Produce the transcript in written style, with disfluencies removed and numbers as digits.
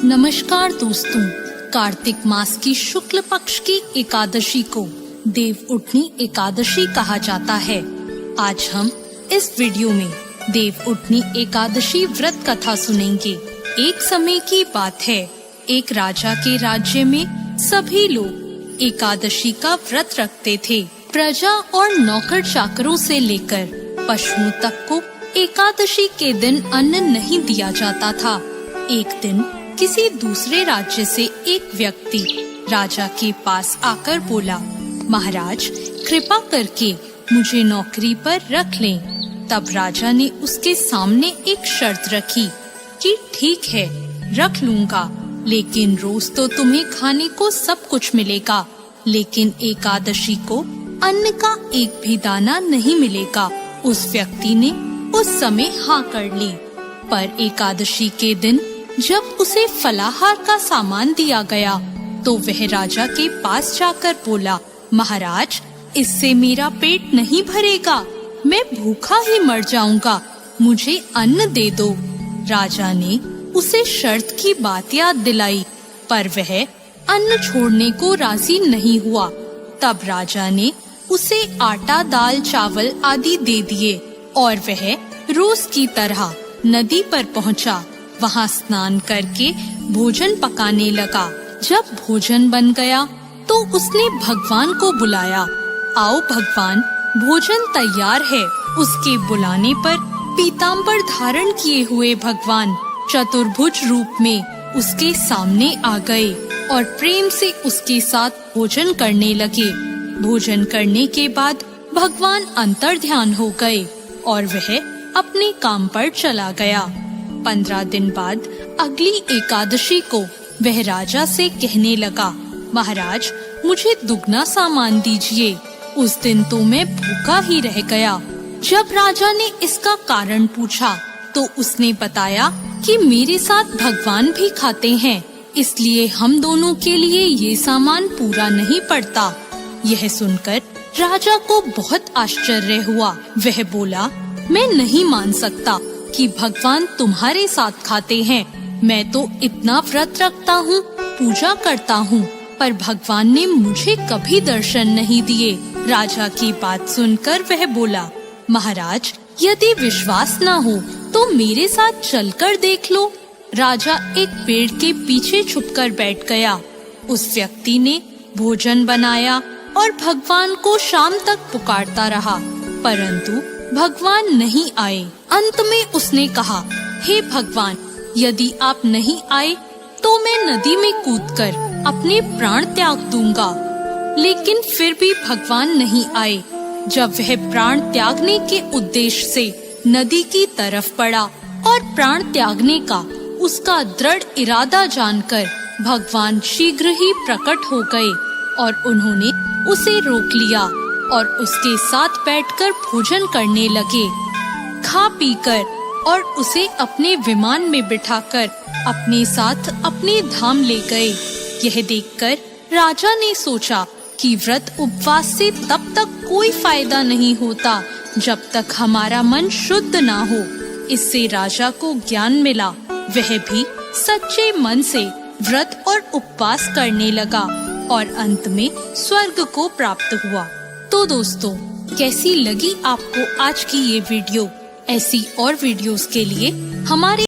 नमस्कार दोस्तों, कार्तिक मास की शुक्ल पक्ष की एकादशी को देव उठनी एकादशी कहा जाता है। आज हम इस वीडियो में देव उठनी एकादशी व्रत कथा सुनेंगे। एक समय की बात है, एक राजा के राज्य में सभी लोग एकादशी का व्रत रखते थे। प्रजा और नौकर चाकरों से लेकर पशुओं तक को एकादशी के दिन अन्न नहीं दिया जाता था। एक दिन किसी दूसरे राज्य से एक व्यक्ति राजा के पास आकर बोला, महाराज कृपा करके मुझे नौकरी पर रख लें। तब राजा ने उसके सामने एक शर्त रखी कि ठीक है रख लूंगा, लेकिन रोज तो तुम्हें खाने को सब कुछ मिलेगा, लेकिन एकादशी को अन्न का एक भी दाना नहीं मिलेगा। उस व्यक्ति ने उस समय हाँ कर ली। पर एकादशी के दिन जब उसे फलाहार का सामान दिया गया तो वह राजा के पास जाकर बोला, महाराज इससे मेरा पेट नहीं भरेगा, मैं भूखा ही मर जाऊंगा, मुझे अन्न दे दो। राजा ने उसे शर्त की बात याद दिलाई, पर वह अन्न छोड़ने को राजी नहीं हुआ। तब राजा ने उसे आटा, दाल, चावल आदि दे दिए और वह रोज की तरह नदी पर पहुंचा। वहां स्नान करके भोजन पकाने लगा। जब भोजन बन गया तो उसने भगवान को बुलाया, आओ भगवान भोजन तैयार है। उसके बुलाने पर पीताम्बर धारण किए हुए भगवान चतुर्भुज रूप में उसके सामने आ गए और प्रेम से उसके साथ भोजन करने लगे। भोजन करने के बाद भगवान अंतर्ध्यान हो गए और वह अपने काम पर चला गया। 15 दिन बाद अगली एकादशी को वह राजा से कहने लगा, महाराज मुझे दुगना सामान दीजिए। उस दिन तो मैं भूखा ही रह गया। जब राजा ने इसका कारण पूछा तो उसने बताया कि मेरे साथ भगवान भी खाते हैं, इसलिए हम दोनों के लिए ये सामान पूरा नहीं पड़ता। यह सुनकर राजा को बहुत आश्चर्य हुआ। वह बोला, मैं नहीं मान सकता कि भगवान तुम्हारे साथ खाते हैं। मैं तो इतना व्रत रखता हूँ, पूजा करता हूँ, पर भगवान ने मुझे कभी दर्शन नहीं दिए। राजा की बात सुनकर वह बोला, महाराज यदि विश्वास न हो तो मेरे साथ चलकर देख लो। राजा एक पेड़ के पीछे छुपकर बैठ गया। उस व्यक्ति ने भोजन बनाया और भगवान को शाम तक पुकारता रहा, परंतु भगवान नहीं आए। अंत में उसने कहा, हे भगवान यदि आप नहीं आए तो मैं नदी में कूदकर अपने प्राण त्याग दूंगा। लेकिन फिर भी भगवान नहीं आए। जब वह प्राण त्यागने के उद्देश्य से नदी की तरफ बढ़ा और प्राण त्यागने का उसका दृढ़ इरादा जानकर भगवान शीघ्र ही प्रकट हो गए और उन्होंने उसे रोक लिया और उसके साथ बैठकर भोजन करने लगे। खा पीकर और उसे अपने विमान में बिठाकर अपने साथ अपने धाम ले गए। यह देखकर राजा ने सोचा कि व्रत उपवास से तब तक कोई फायदा नहीं होता जब तक हमारा मन शुद्ध ना हो। इससे राजा को ज्ञान मिला। वह भी सच्चे मन से व्रत और उपवास करने लगा और अंत में स्वर्ग को प्राप्त हुआ। तो दोस्तों, कैसी लगी आपको आज की ये वीडियो? ऐसी और वीडियोस के लिए हमारे